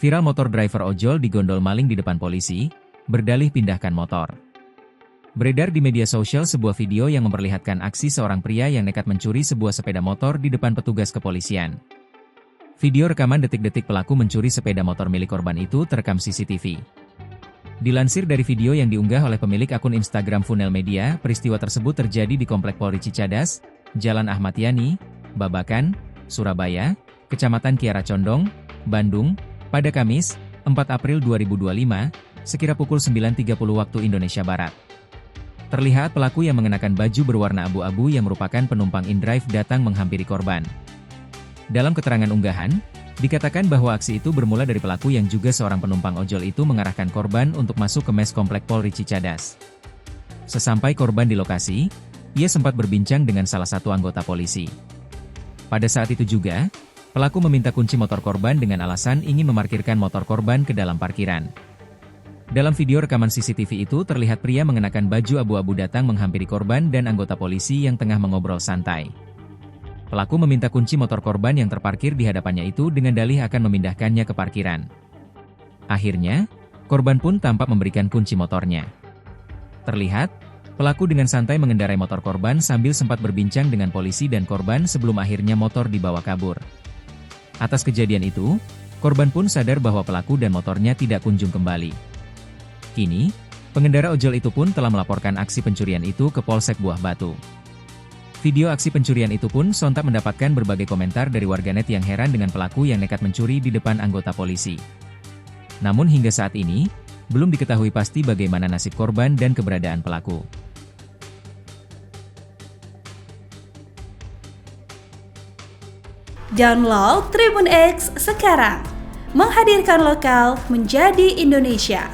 Viral motor driver ojol digondol maling di depan polisi, berdalih pindahkan motor. Beredar di media sosial sebuah video yang memperlihatkan aksi seorang pria yang nekat mencuri sebuah sepeda motor di depan petugas kepolisian. Video rekaman detik-detik pelaku mencuri sepeda motor milik korban itu terekam CCTV. Dilansir dari video yang diunggah oleh pemilik akun Instagram Funnel Media, peristiwa tersebut terjadi di Komplek Polri Cicadas, Jalan Ahmad Yani, Babakan, Surabaya, Kecamatan Kiara Condong, Bandung, pada Kamis, 4 April 2025, sekira pukul 9.30 waktu Indonesia Barat. Terlihat pelaku yang mengenakan baju berwarna abu-abu yang merupakan penumpang InDrive datang menghampiri korban. Dalam keterangan unggahan, dikatakan bahwa aksi itu bermula dari pelaku yang juga seorang penumpang ojol itu mengarahkan korban untuk masuk ke mes Komplek Polri Cicadas. Sesampai korban di lokasi, ia sempat berbincang dengan salah satu anggota polisi. Pada saat itu juga, pelaku meminta kunci motor korban dengan alasan ingin memarkirkan motor korban ke dalam parkiran. Dalam video rekaman CCTV itu terlihat pria mengenakan baju abu-abu datang menghampiri korban dan anggota polisi yang tengah mengobrol santai. Pelaku meminta kunci motor korban yang terparkir di hadapannya itu dengan dalih akan memindahkannya ke parkiran. Akhirnya, korban pun tampak memberikan kunci motornya. Terlihat, pelaku dengan santai mengendarai motor korban sambil sempat berbincang dengan polisi dan korban sebelum akhirnya motor dibawa kabur. Atas kejadian itu, korban pun sadar bahwa pelaku dan motornya tidak kunjung kembali. Kini, pengendara ojol itu pun telah melaporkan aksi pencurian itu ke Polsek Buah Batu. Video aksi pencurian itu pun sontak mendapatkan berbagai komentar dari warganet yang heran dengan pelaku yang nekat mencuri di depan anggota polisi. Namun hingga saat ini, belum diketahui pasti bagaimana nasib korban dan keberadaan pelaku. Download Tribun X sekarang, menghadirkan lokal menjadi Indonesia.